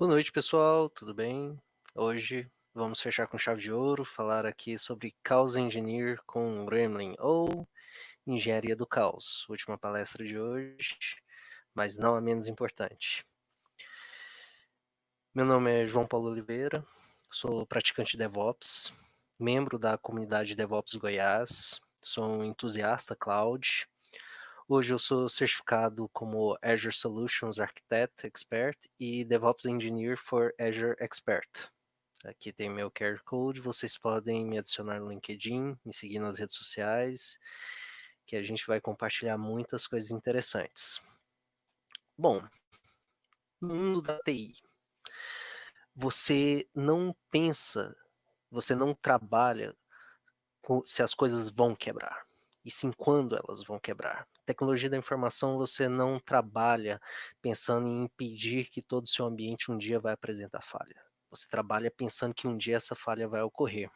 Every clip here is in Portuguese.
Boa noite, pessoal, tudo bem? Hoje vamos fechar com chave de ouro, falar aqui sobre Chaos Engineer com Gremlin ou Engenharia do Caos, última palestra de hoje, mas não a menos importante. Meu nome é João Paulo Oliveira, sou praticante DevOps, membro da comunidade DevOps Goiás, sou um entusiasta cloud. Hoje eu sou certificado como Azure Solutions Architect Expert e DevOps Engineer for Azure Expert. Aqui tem meu QR Code, vocês podem me adicionar no LinkedIn, me seguir nas redes sociais, que a gente vai compartilhar muitas coisas interessantes. Bom, no mundo da TI, você não pensa, você não trabalha se as coisas vão quebrar, e sim quando elas vão quebrar. Tecnologia da informação, você não trabalha pensando em impedir que todo o seu ambiente um dia vai apresentar falha. Você trabalha pensando que um dia essa falha vai ocorrer.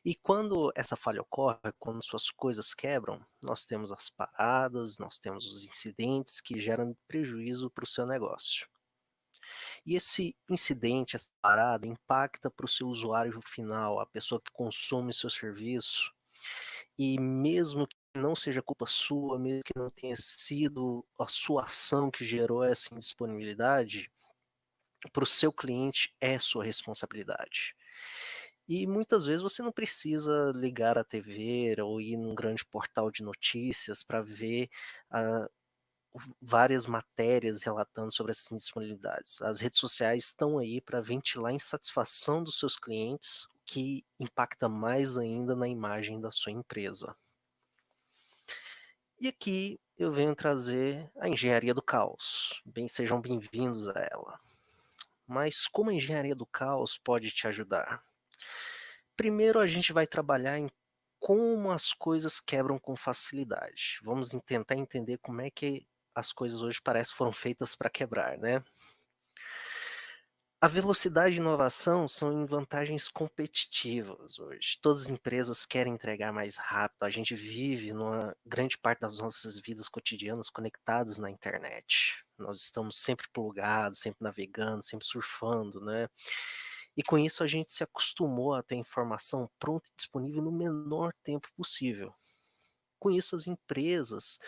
E quando essa falha ocorre, quando suas coisas quebram, nós temos as paradas, nós temos os incidentes que geram prejuízo para o seu negócio. E esse incidente, essa parada, impacta para o seu usuário final, a pessoa que consome seu serviço, e mesmo que não seja culpa sua, mesmo que não tenha sido a sua ação que gerou essa indisponibilidade, para o seu cliente é sua responsabilidade. E muitas vezes você não precisa ligar a TV ou ir num grande portal de notícias para ver ah, várias matérias relatando sobre essas indisponibilidades. As redes sociais estão aí para ventilar a insatisfação dos seus clientes, o que impacta mais ainda na imagem da sua empresa. E aqui eu venho trazer a engenharia do caos. Bem, sejam bem-vindos a ela. Mas como a engenharia do caos pode te ajudar? Primeiro a gente vai trabalhar em como as coisas quebram com facilidade. Vamos tentar entender como é que as coisas hoje parece foram feitas para quebrar, né? A velocidade e inovação são em vantagens competitivas hoje. Todas as empresas querem entregar mais rápido. A gente vive numa grande parte das nossas vidas cotidianas conectados na internet. Nós estamos sempre plugados, sempre navegando, sempre surfando, né? E com isso a gente se acostumou a ter informação pronta e disponível no menor tempo possível. Com isso, as empresas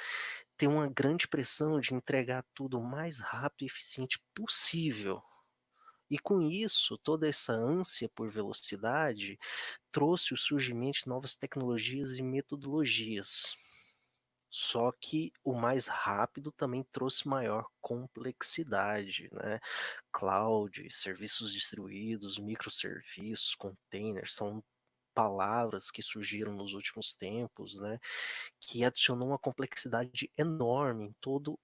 têm uma grande pressão de entregar tudo o mais rápido e eficiente possível. E com isso, toda essa ânsia por velocidade trouxe o surgimento de novas tecnologias e metodologias. Só que o mais rápido também trouxe maior complexidade, né? Cloud, serviços distribuídos, microserviços, containers, são palavras que surgiram nos últimos tempos, né? Que adicionou uma complexidade enorme em todo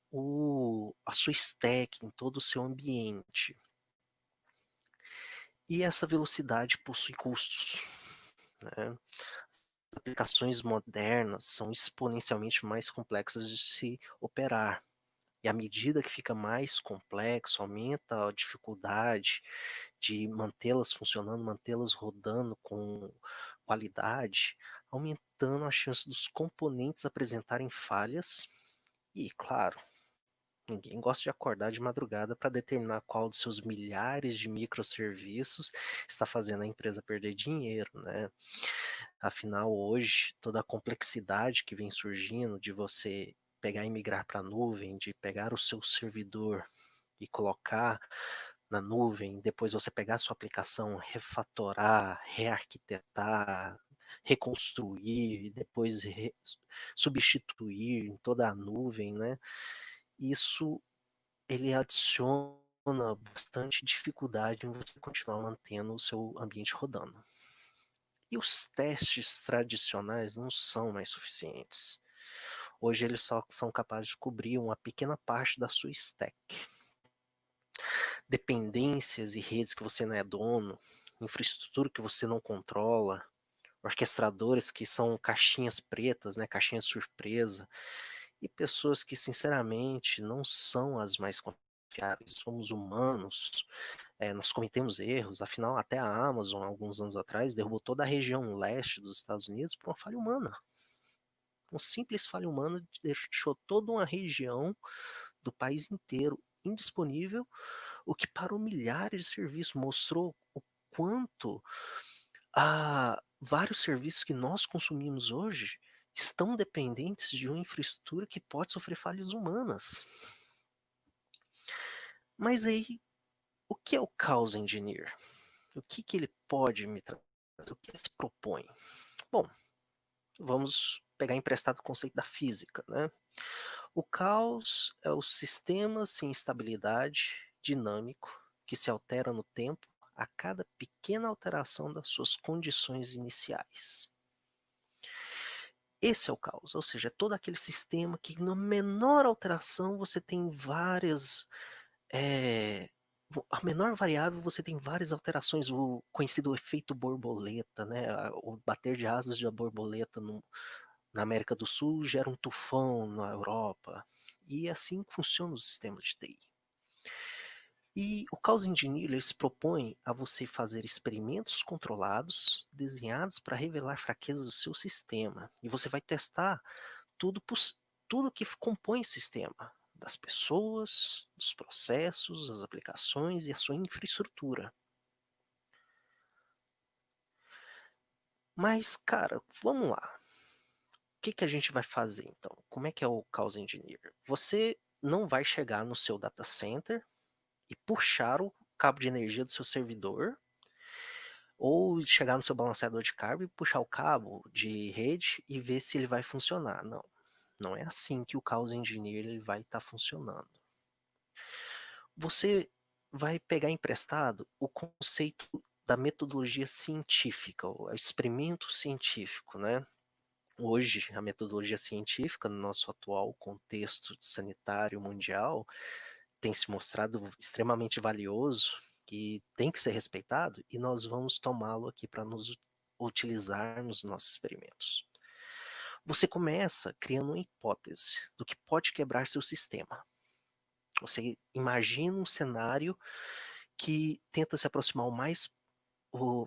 a sua stack, em todo o seu ambiente. E essa velocidade possui custos, né? As aplicações modernas são exponencialmente mais complexas de se operar. E à medida que fica mais complexo, aumenta a dificuldade de mantê-las funcionando, mantê-las rodando com qualidade, aumentando a chance dos componentes apresentarem falhas. E, claro, ninguém gosta de acordar de madrugada para determinar qual dos seus milhares de microserviços está fazendo a empresa perder dinheiro, né? Afinal, hoje, toda a complexidade que vem surgindo de você pegar e migrar para a nuvem, de pegar o seu servidor e colocar na nuvem, depois você pegar a sua aplicação, refatorar, rearquitetar, reconstruir e depois substituir em toda a nuvem, né? Isso ele adiciona bastante dificuldade em você continuar mantendo o seu ambiente rodando. E os testes tradicionais não são mais suficientes. Hoje eles só são capazes de cobrir uma pequena parte da sua stack. Dependências e redes que você não é dono, infraestrutura que você não controla, orquestradores que são caixinhas pretas, né, caixinhas surpresa, e pessoas que sinceramente não são as mais confiáveis. Somos humanos, nós cometemos erros, afinal até a Amazon, alguns anos atrás, derrubou toda a região leste dos Estados Unidos por uma falha humana. Uma simples falha humana deixou toda uma região do país inteiro indisponível o que parou milhares de serviços, mostrou o quanto vários serviços que nós consumimos hoje estão dependentes de uma infraestrutura que pode sofrer falhas humanas. Mas aí, o que é o Chaos Engineer? O que ele pode me trazer? O que ele se propõe? Bom, vamos pegar emprestado o conceito da física, né? O caos é o sistema sem estabilidade dinâmico que se altera no tempo a cada pequena alteração das suas condições iniciais. Esse é o caos, ou seja, é todo aquele sistema que na menor alteração você tem várias. A menor variável você tem várias alterações, o conhecido efeito borboleta, né? O bater de asas de uma borboleta na América do Sul gera um tufão na Europa. E é assim funciona os sistemas de TI. E o Chaos Engineer ele se propõe a você fazer experimentos controlados, desenhados para revelar fraquezas do seu sistema. E você vai testar tudo, tudo que compõe o sistema, das pessoas, dos processos, as aplicações e a sua infraestrutura. Mas, cara, vamos lá. O que a gente vai fazer então? Como é que é o Chaos Engineer? Você não vai chegar no seu data center e puxar o cabo de energia do seu servidor, ou chegar no seu balanceador de carga e puxar o cabo de rede e ver se ele vai funcionar. Não, não é assim que o Chaos Engineer ele vai estar funcionando. Você vai pegar emprestado o conceito da metodologia científica, o experimento científico, né? Hoje, a metodologia científica, no nosso atual contexto sanitário mundial, tem se mostrado extremamente valioso e tem que ser respeitado, e nós vamos tomá-lo aqui para nos utilizar nos nossos experimentos. Você começa criando uma hipótese do que pode quebrar seu sistema. Você imagina um cenário que tenta se aproximar o mais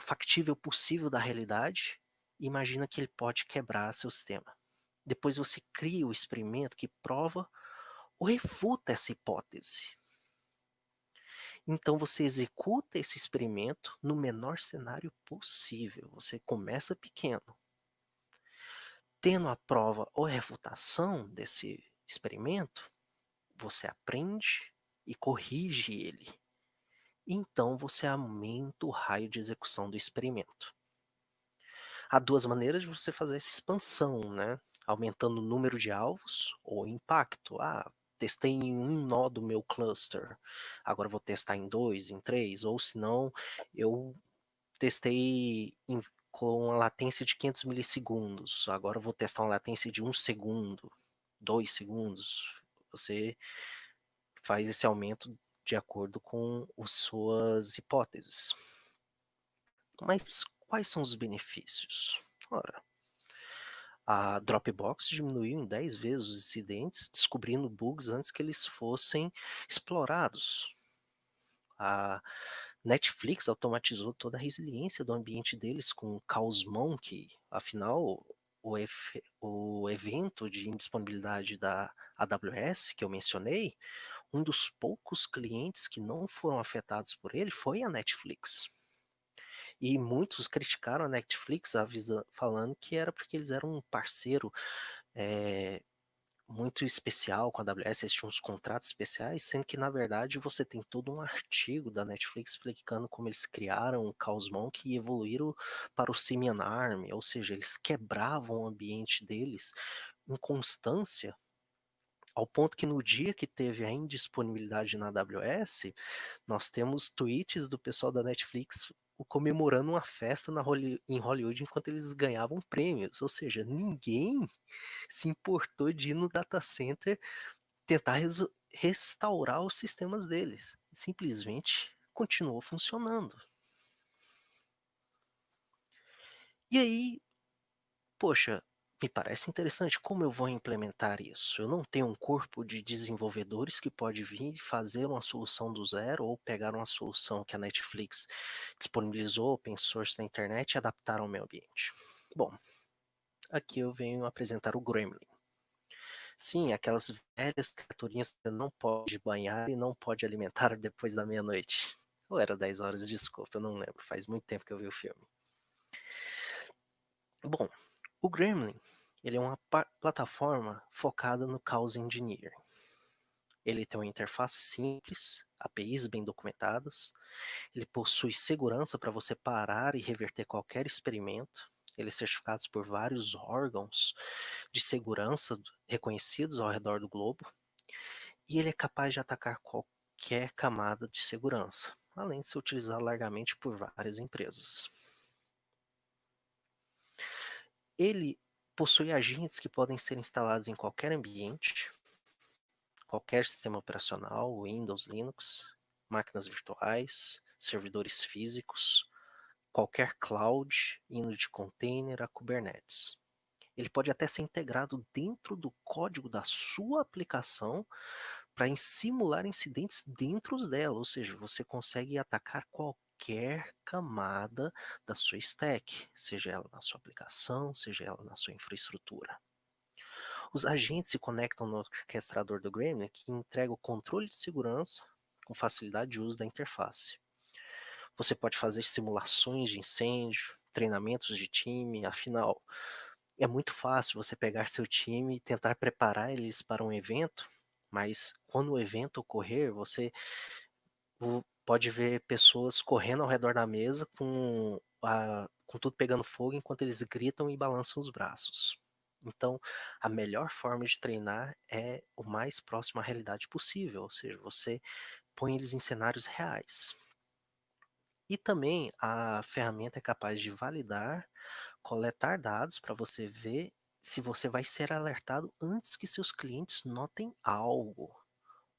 factível possível da realidade e imagina que ele pode quebrar seu sistema. Depois você cria o experimento que prova ou refuta essa hipótese. Então você executa esse experimento no menor cenário possível. Você começa pequeno. Tendo a prova ou a refutação desse experimento, você aprende e corrige ele. Então você aumenta o raio de execução do experimento. Há duas maneiras de você fazer essa expansão, né? Aumentando o número de alvos ou impacto. Testei em um nó do meu cluster, agora vou testar em dois, em três, ou se não, eu testei com uma latência de 500 milissegundos, agora vou testar uma latência de 1 segundo, 2 segundos. Você faz esse aumento de acordo com as suas hipóteses. Mas quais são os benefícios? Ora, a Dropbox diminuiu em 10 vezes os incidentes, descobrindo bugs antes que eles fossem explorados. A Netflix automatizou toda a resiliência do ambiente deles com o Chaos Monkey. Afinal, o evento de indisponibilidade da AWS que eu mencionei, um dos poucos clientes que não foram afetados por ele foi a Netflix. E muitos criticaram a Netflix falando que era porque eles eram um parceiro muito especial com a AWS, eles tinham uns contratos especiais, sendo que na verdade você tem todo um artigo da Netflix explicando como eles criaram o Chaos Monkey e evoluíram para o Simian Army, ou seja, eles quebravam o ambiente deles em constância, ao ponto que no dia que teve a indisponibilidade na AWS, nós temos tweets do pessoal da Netflix comemorando uma festa em Hollywood enquanto eles ganhavam prêmios, ou seja, ninguém se importou de ir no data center tentar restaurar os sistemas deles. Simplesmente continuou funcionando. E aí, poxa, me parece interessante como eu vou implementar isso. Eu não tenho um corpo de desenvolvedores que pode vir e fazer uma solução do zero ou pegar uma solução que a Netflix disponibilizou open source na internet e adaptar ao meu ambiente. Bom, aqui eu venho apresentar o Gremlin. Sim, aquelas velhas criaturinhas que você não pode banhar e não pode alimentar depois da meia-noite. Ou era 10 horas, desculpa, eu não lembro, faz muito tempo que eu vi o filme. Bom, o Gremlin, ele é uma plataforma focada no Chaos Engineering. Ele tem uma interface simples, APIs bem documentadas, ele possui segurança para você parar e reverter qualquer experimento, ele é certificado por vários órgãos de segurança reconhecidos ao redor do globo, e ele é capaz de atacar qualquer camada de segurança, além de ser utilizado largamente por várias empresas. Ele possui agentes que podem ser instalados em qualquer ambiente, qualquer sistema operacional, Windows, Linux, máquinas virtuais, servidores físicos, qualquer cloud, indo de container a Kubernetes. Ele pode até ser integrado dentro do código da sua aplicação para simular incidentes dentro dela, ou seja, você consegue atacar qualquer camada da sua stack, seja ela na sua aplicação, seja ela na sua infraestrutura. Os agentes se conectam no orquestrador do Gremlin, que entrega o controle de segurança com facilidade de uso da interface. Você pode fazer simulações de incêndio, treinamentos de time, afinal, é muito fácil você pegar seu time e tentar preparar eles para um evento, mas quando o evento ocorrer, você pode ver pessoas correndo ao redor da mesa com tudo pegando fogo enquanto eles gritam e balançam os braços. Então, a melhor forma de treinar é o mais próximo à realidade possível, ou seja, você põe eles em cenários reais. E também a ferramenta é capaz de validar, coletar dados para você ver se você vai ser alertado antes que seus clientes notem algo.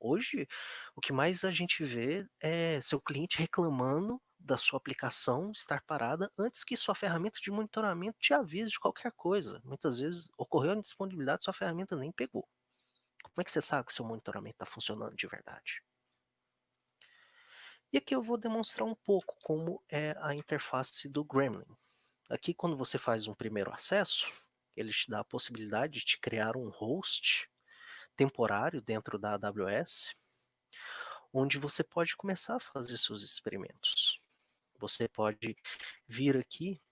Hoje, o que mais a gente vê é seu cliente reclamando da sua aplicação estar parada antes que sua ferramenta de monitoramento te avise de qualquer coisa. Muitas vezes ocorreu a indisponibilidade, sua ferramenta nem pegou. Como é que você sabe que seu monitoramento está funcionando de verdade? E aqui eu vou demonstrar um pouco como é a interface do Gremlin. Aqui, quando você faz um primeiro acesso, ele te dá a possibilidade de te criar um host temporário dentro da AWS, onde você pode começar a fazer seus experimentos. Você pode vir aqui,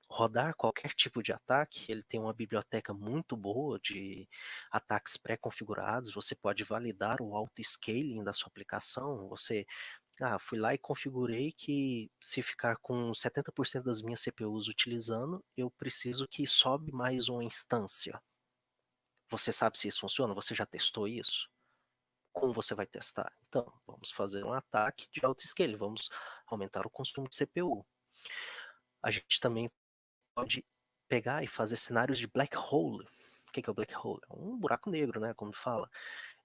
rodar qualquer tipo de ataque, ele tem uma biblioteca muito boa de ataques pré-configurados, você pode validar o auto-scaling da sua aplicação, fui lá e configurei que se ficar com 70% das minhas CPUs utilizando, eu preciso que sobe mais uma instância. Você sabe se isso funciona? Você já testou isso? Como você vai testar? Então, vamos fazer um ataque de auto-scale, vamos aumentar o consumo de CPU. A gente também pode pegar e fazer cenários de black hole. O que é o black hole? É um buraco negro, né, como fala.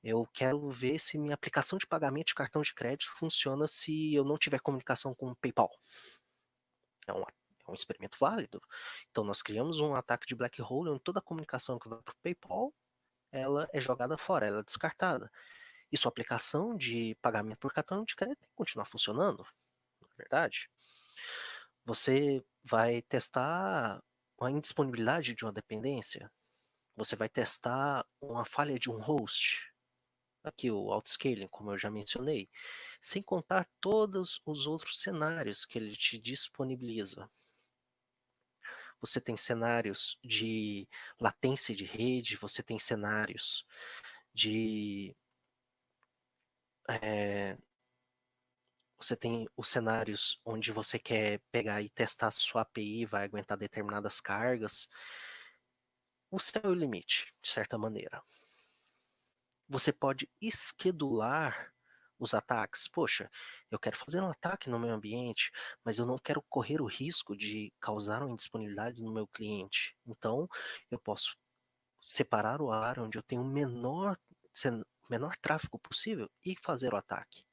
Eu quero ver se minha aplicação de pagamento de cartão de crédito funciona se eu não tiver comunicação com o PayPal. É um experimento válido. Então nós criamos um ataque de black hole onde toda a comunicação que vai para o PayPal, ela é jogada fora, ela é descartada. E sua aplicação de pagamento por cartão de crédito tem que continuar funcionando, não é verdade? Você vai testar a indisponibilidade de uma dependência, você vai testar uma falha de um host, aqui o autoscaling, como eu já mencionei, sem contar todos os outros cenários que ele te disponibiliza. Você tem cenários de latência de rede, você tem cenários de você tem os cenários onde você quer pegar e testar se sua API vai aguentar determinadas cargas. O céu é o limite, de certa maneira. Você pode esquedular os ataques. Poxa, eu quero fazer um ataque no meu ambiente, mas eu não quero correr o risco de causar uma indisponibilidade no meu cliente. Então, eu posso separar o área onde eu tenho o menor tráfego possível e fazer o ataque.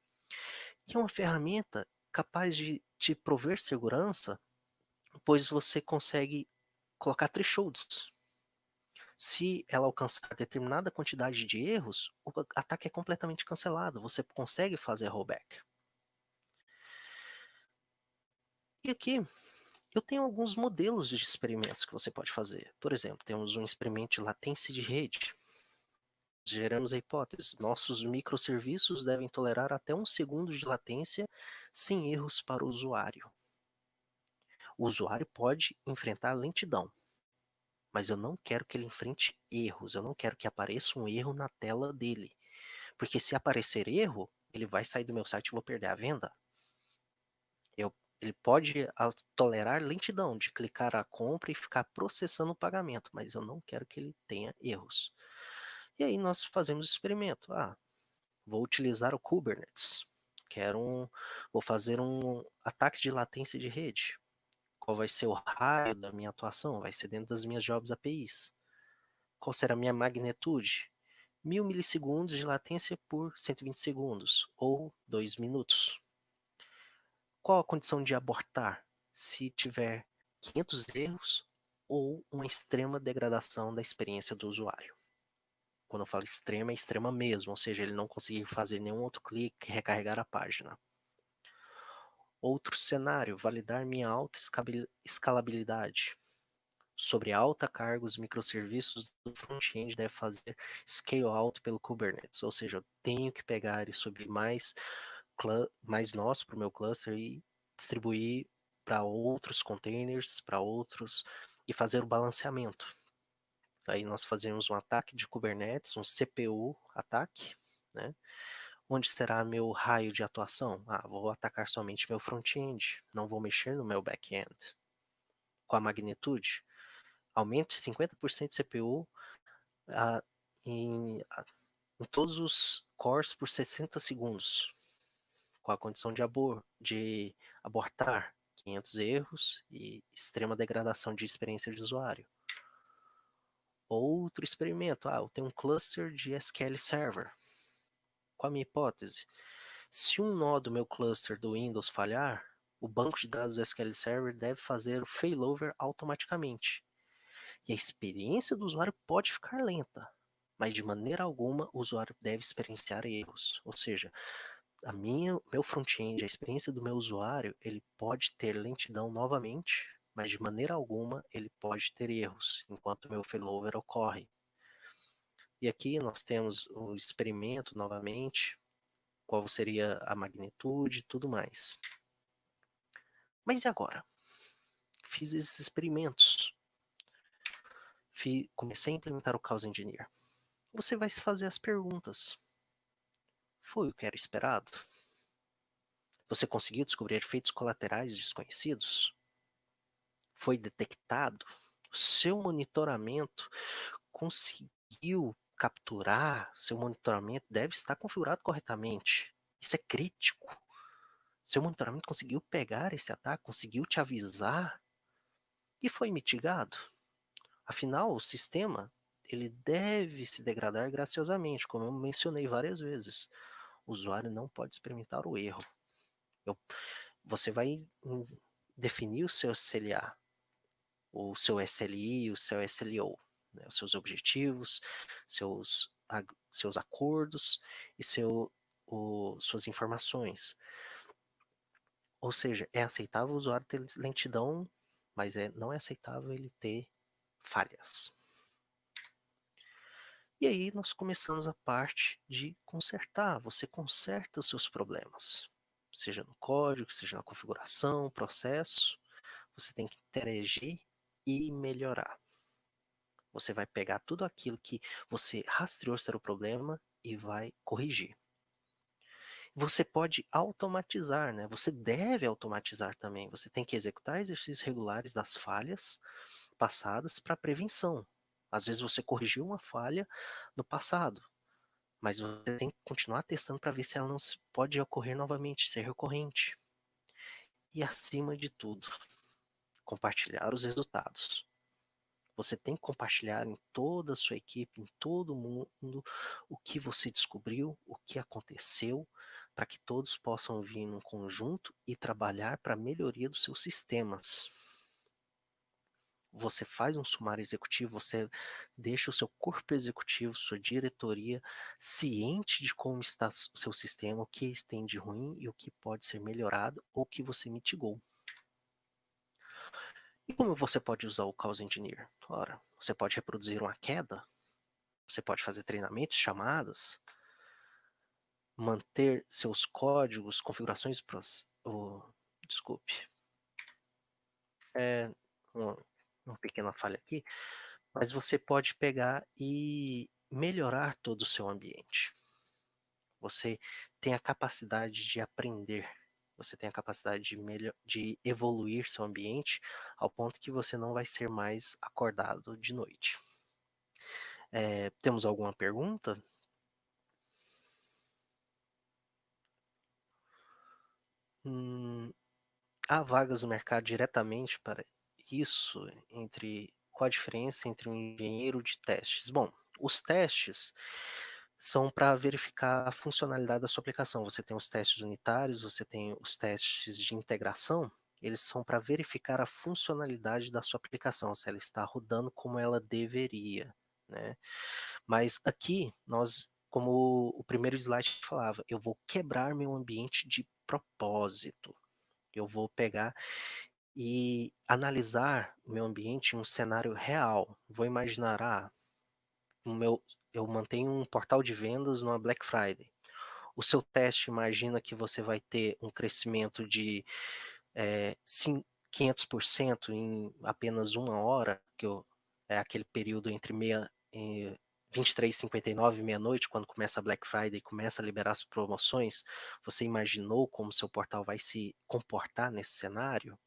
E é uma ferramenta capaz de te prover segurança, pois você consegue colocar thresholds. Se ela alcançar determinada quantidade de erros, o ataque é completamente cancelado. Você consegue fazer rollback. E aqui eu tenho alguns modelos de experimentos que você pode fazer. Por exemplo, temos um experimento de latência de rede. Geramos a hipótese: nossos microserviços devem tolerar até 1 segundo de latência sem erros para o usuário. O usuário pode enfrentar lentidão, mas eu não quero que ele enfrente erros, eu não quero que apareça um erro na tela dele, porque se aparecer erro, ele vai sair do meu site e vou perder a venda. Ele pode tolerar lentidão de clicar a compra e ficar processando o pagamento, mas eu não quero que ele tenha erros. E aí nós fazemos o experimento. Vou utilizar o Kubernetes. Vou fazer um ataque de latência de rede. Qual vai ser o raio da minha atuação? Vai ser dentro das minhas jobs APIs. Qual será a minha magnitude? 1000 milissegundos de latência por 120 segundos, ou 2 minutos. Qual a condição de abortar? Se tiver 500 erros ou uma extrema degradação da experiência do usuário. Quando eu falo extrema, é extrema mesmo, ou seja, ele não conseguir fazer nenhum outro clique, recarregar a página. Outro cenário, validar minha alta escalabilidade. Sobre alta carga, os microserviços do front-end devem fazer scale out pelo Kubernetes, ou seja, eu tenho que pegar e subir mais nós para o meu cluster e distribuir para outros containers, para outros, e fazer o balanceamento. Aí nós fazemos um ataque de Kubernetes, um CPU ataque, né? Onde será meu raio de atuação? Vou atacar somente meu front-end, não vou mexer no meu back-end. Com a magnitude, aumente 50% de CPU a, em, a, em todos os cores por 60 segundos, com a condição de abortar 500 erros e extrema degradação de experiência de usuário. Outro experimento, eu tenho um cluster de SQL Server. Qual a minha hipótese? Se um nó do meu cluster do Windows falhar, o banco de dados do SQL Server deve fazer o failover automaticamente. E a experiência do usuário pode ficar lenta, mas de maneira alguma o usuário deve experienciar erros. Ou seja, meu front-end, a experiência do meu usuário, ele pode ter lentidão novamente, mas de maneira alguma ele pode ter erros, enquanto o meu failover ocorre. E aqui nós temos o experimento novamente, qual seria a magnitude e tudo mais. Mas e agora? Fiz esses experimentos. Comecei a implementar o Chaos Engineer. Você vai se fazer as perguntas. Foi o que era esperado? Você conseguiu descobrir efeitos colaterais desconhecidos? Foi detectado? O seu monitoramento conseguiu capturar? Seu monitoramento deve estar configurado corretamente. Isso é crítico. Seu monitoramento conseguiu pegar esse ataque, conseguiu te avisar e foi mitigado. Afinal, o sistema ele deve se degradar graciosamente, como eu mencionei várias vezes. O usuário não pode experimentar o erro. Você vai definir o seu SLA, o seu SLI, o seu SLO, né, os seus objetivos, seus acordos e suas informações. Ou seja, é aceitável o usuário ter lentidão, mas não é aceitável ele ter falhas. E aí nós começamos a parte de consertar. Você conserta os seus problemas, seja no código, seja na configuração, processo. Você tem que interagir e melhorar. Você vai pegar tudo aquilo que você rastreou ser o problema e vai corrigir. Você pode automatizar, né? Você deve automatizar também. Você tem que executar exercícios regulares das falhas passadas para prevenção. Às vezes você corrigiu uma falha no passado, mas você tem que continuar testando para ver se ela não pode ocorrer novamente, ser recorrente. E acima de tudo, compartilhar os resultados. Você tem que compartilhar em toda a sua equipe, em todo mundo, o que você descobriu, o que aconteceu, para que todos possam vir num conjunto e trabalhar para a melhoria dos seus sistemas. Você faz um sumário executivo, você deixa o seu corpo executivo, sua diretoria, ciente de como está o seu sistema, o que tem de ruim e o que pode ser melhorado ou que você mitigou. E como você pode usar o Chaos Engineer? Ora, você pode reproduzir uma queda, Você pode fazer treinamentos, chamadas, manter seus códigos, configurações, desculpe, é uma pequena falha aqui, mas você pode pegar e melhorar todo o seu ambiente. Você tem a capacidade de aprender, você tem a capacidade de evoluir seu ambiente ao ponto que você não vai ser mais acordado de noite. Temos alguma pergunta? Hum, Há vagas no mercado diretamente para isso, qual a diferença entre um engenheiro de testes? Bom, os testes são para verificar a funcionalidade da sua aplicação. Você tem os testes unitários, você tem os testes de integração, eles são para verificar a funcionalidade da sua aplicação, se ela está rodando como ela deveria, né? Mas aqui, como o primeiro slide falava, eu vou quebrar meu ambiente de propósito. Eu vou pegar e analisar o meu ambiente em um cenário real. Vou imaginar, o meu, eu mantenho um portal de vendas numa Black Friday. O seu teste imagina que você vai ter um crescimento de 500% em apenas uma hora, é aquele período entre 23h59 e meia-noite, quando começa a Black Friday e começa a liberar as promoções. Você imaginou como seu portal vai se comportar nesse cenário?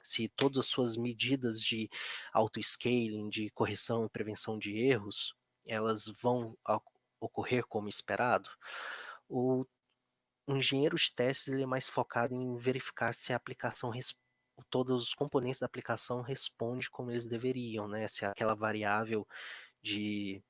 Se todas as suas medidas de auto-scaling, de correção e prevenção de erros, elas vão ocorrer como esperado? O engenheiro de testes ele é mais focado em verificar se a aplicação todos os componentes da aplicação respondem como eles deveriam, né? Se aquela variável de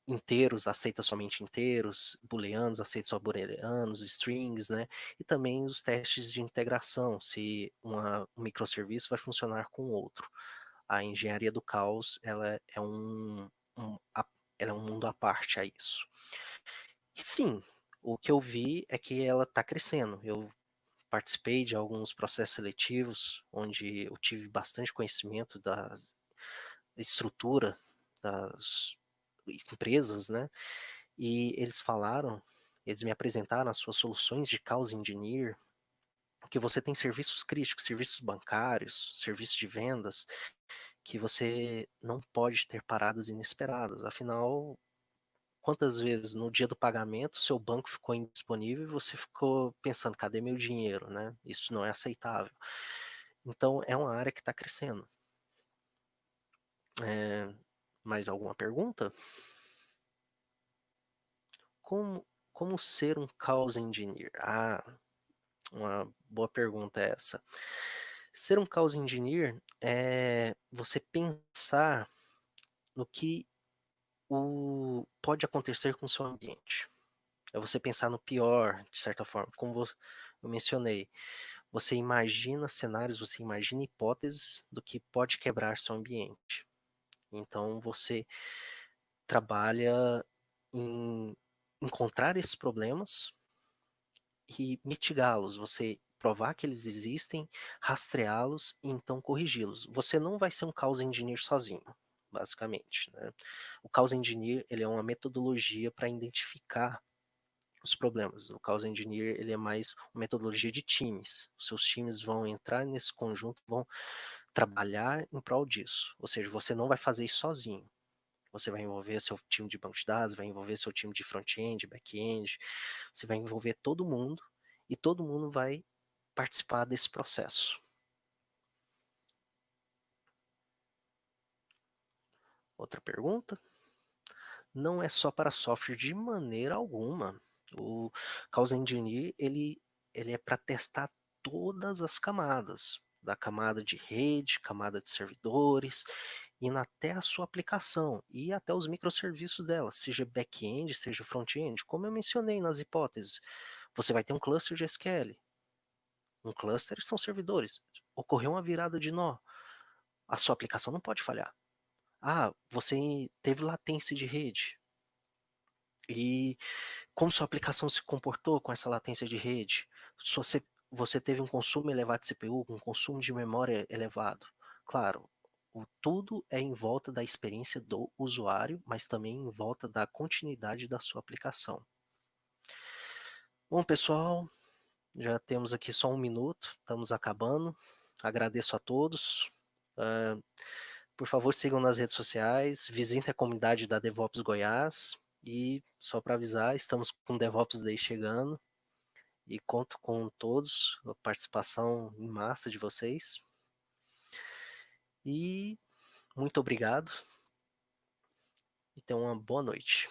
inteiros aceita somente inteiros, booleanos aceita só booleanos, strings, né? E também os testes de integração, se um microserviço vai funcionar com outro. A engenharia do caos, ela é um mundo à parte a isso. E sim, o que eu vi é que ela está crescendo. Eu participei de alguns processos seletivos, onde eu tive bastante conhecimento da estrutura das empresas, né? E eles me apresentaram as suas soluções de Chaos Engineer, que você tem serviços críticos, serviços bancários, serviços de vendas, que você não pode ter paradas inesperadas. Afinal, quantas vezes no dia do pagamento seu banco ficou indisponível e você ficou pensando, cadê meu dinheiro, né? Isso não é aceitável. Então, é uma área que está crescendo. É, mais alguma pergunta? Como, como ser um Chaos Engineer? Uma boa pergunta essa. Ser um Chaos Engineer é você pensar no que pode acontecer com o seu ambiente. É você pensar no pior, de certa forma. Como eu mencionei, você imagina cenários, você imagina hipóteses do que pode quebrar seu ambiente. Então você trabalha em encontrar esses problemas e mitigá-los. Você provar que eles existem, rastreá-los e então corrigi-los. Você não vai ser um Chaos Engineer sozinho, basicamente, né? O Chaos Engineer ele é uma metodologia para identificar os problemas. O Chaos Engineer ele é mais uma metodologia de times. Os seus times vão entrar nesse conjunto, vão trabalhar em prol disso. Ou seja, você não vai fazer isso sozinho. Você vai envolver seu time de banco de dados, vai envolver seu time de front-end, back-end, você vai envolver todo mundo e todo mundo vai participar desse processo. Outra pergunta? Não é só para software de maneira alguma. O Chaos Engineer, ele é para testar todas as camadas, da camada de rede, camada de servidores, indo até a sua aplicação e até os microserviços dela, seja back-end, seja front-end. Como eu mencionei nas hipóteses, você vai ter um cluster de SQL. Um cluster são servidores. Ocorreu uma virada de nó, a sua aplicação não pode falhar. Você teve latência de rede. E como sua aplicação se comportou com essa latência de rede? Se você teve um consumo elevado de CPU, um consumo de memória elevado. Claro, tudo é em volta da experiência do usuário, mas também em volta da continuidade da sua aplicação. Bom, pessoal, já temos aqui só 1 minuto, estamos acabando. Agradeço a todos. Ah, por favor, sigam nas redes sociais, visitem a comunidade da DevOps Goiás. E só para avisar, estamos com o DevOps Day chegando e conto com todos, a participação em massa de vocês. E muito obrigado e tenham uma boa noite.